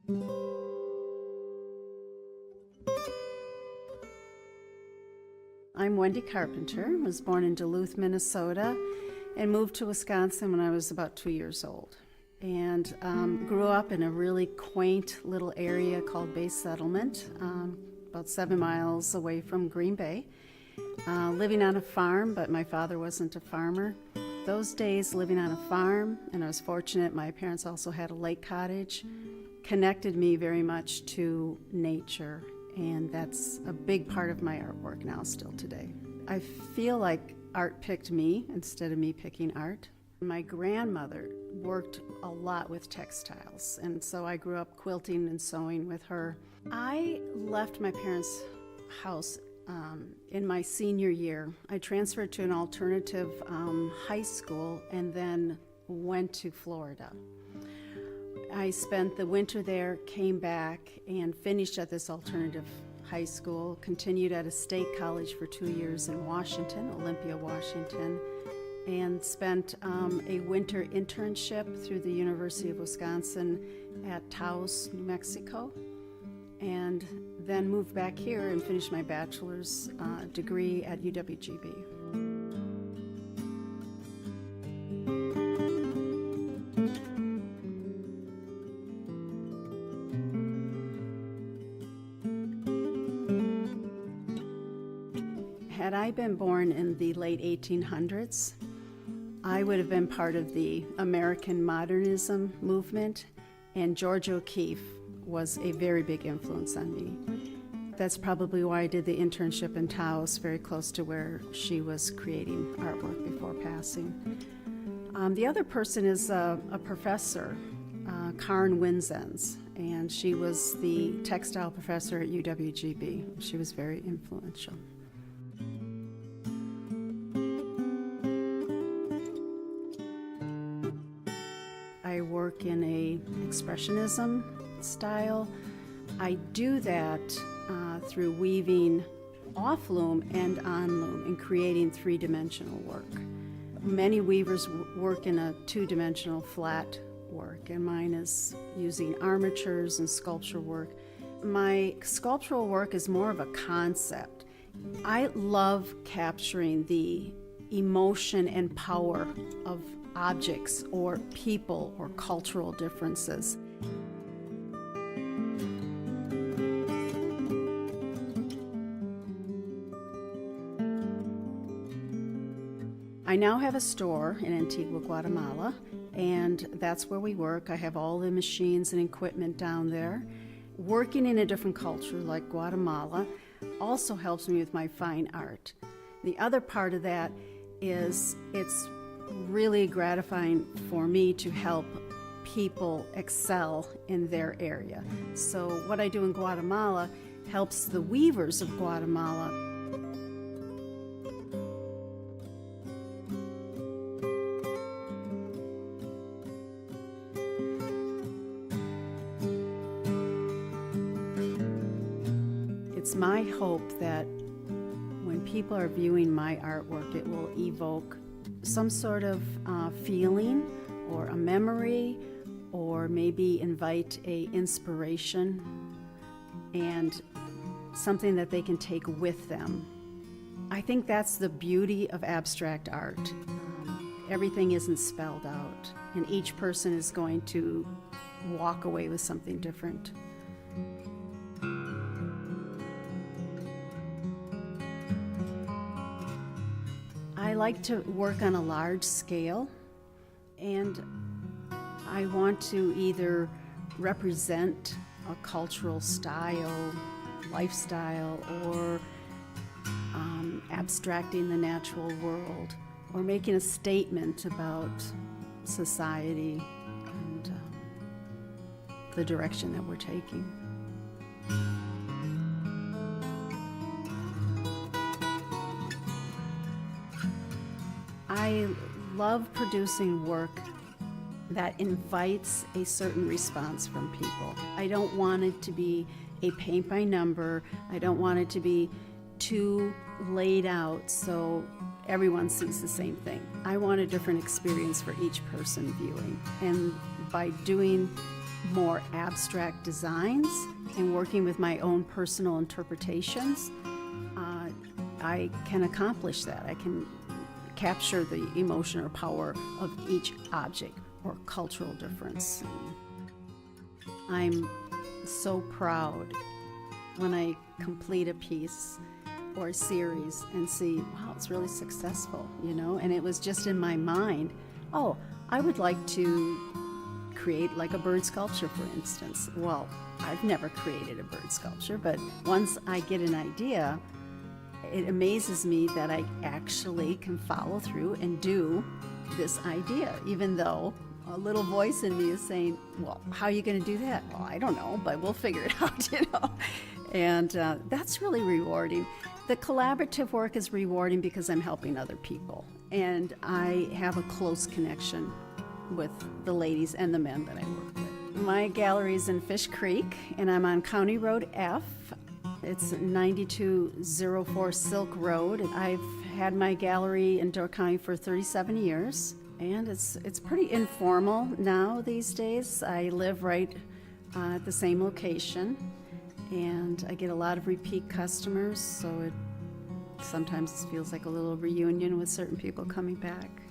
I'm Wendy Carpenter, was born in Duluth, Minnesota, and moved to Wisconsin when I was about 2 years old. And grew up in a really quaint little area called Bay Settlement, about 7 miles away from Green Bay. Living on a farm, but my father wasn't a farmer. Those days living on a farm, and I was fortunate, my parents also had a lake cottage, connected me very much to nature. And that's a big part of my artwork now, still today. I feel like art picked me instead of me picking art. My grandmother worked a lot with textiles, and so I grew up quilting and sewing with her. I left my parents' house in my senior year. I transferred to an alternative high school and then went to Florida. I spent the winter there, came back, and finished at this alternative high school, continued at a state college for 2 years in Washington, Olympia, Washington, and spent a winter internship through the University of Wisconsin at Taos, New Mexico, and then moved back here and finished my bachelor's degree at UWGB. Had I been born in the late 1800s, I would have been part of the American modernism movement, and Georgia O'Keeffe was a very big influence on me. That's probably why I did the internship in Taos, very close to where she was creating artwork before passing. The other person is a professor, Karen Winzens, and she was the textile professor at UWGB. She was very influential. I work in a expressionism style. I do that through weaving off loom and on loom and creating three-dimensional work. Many weavers work in a two-dimensional flat work, and mine is using armatures and sculpture work. My sculptural work is more of a concept. I love capturing the emotion and power of objects or people or cultural differences. I now have a store in Antigua, Guatemala, and that's where we work. I have all the machines and equipment down there. Working in a different culture like Guatemala also helps me with my fine art. The other part of that is it's really gratifying for me to help people excel in their area. So what I do in Guatemala helps the weavers of Guatemala. It's my hope that when people are viewing my artwork, it will evoke some sort of feeling or a memory, or maybe invite a inspiration and something that they can take with them. I think that's the beauty of abstract art. Everything isn't spelled out, and each person is going to walk away with something different. I like to work on a large scale, and I want to either represent a cultural style, lifestyle, or abstracting the natural world, or making a statement about society and the direction that we're taking. I love producing work that invites a certain response from people. I don't want it to be a paint by number. I don't want it to be too laid out so everyone sees the same thing. I want a different experience for each person viewing. And by doing more abstract designs and working with my own personal interpretations, I can accomplish that. I can capture the emotion or power of each object or cultural difference. I'm so proud when I complete a piece or a series and see, wow, it's really successful, and it was just in my mind, oh, I would like to create like a bird sculpture, for instance. Well, I've never created a bird sculpture, but once I get an idea, it amazes me that I actually can follow through and do this idea, even though a little voice in me is saying, well, how are you going to do that? Well, I don't know, but we'll figure it out, And that's really rewarding. The collaborative work is rewarding because I'm helping other people. And I have a close connection with the ladies and the men that I work with. My gallery is in Fish Creek, and I'm on County Road F. It's 9204 Silk Road. I've had my gallery in Door County for 37 years, and it's pretty informal now these days. I live right at the same location, and I get a lot of repeat customers, so it sometimes feels like a little reunion with certain people coming back.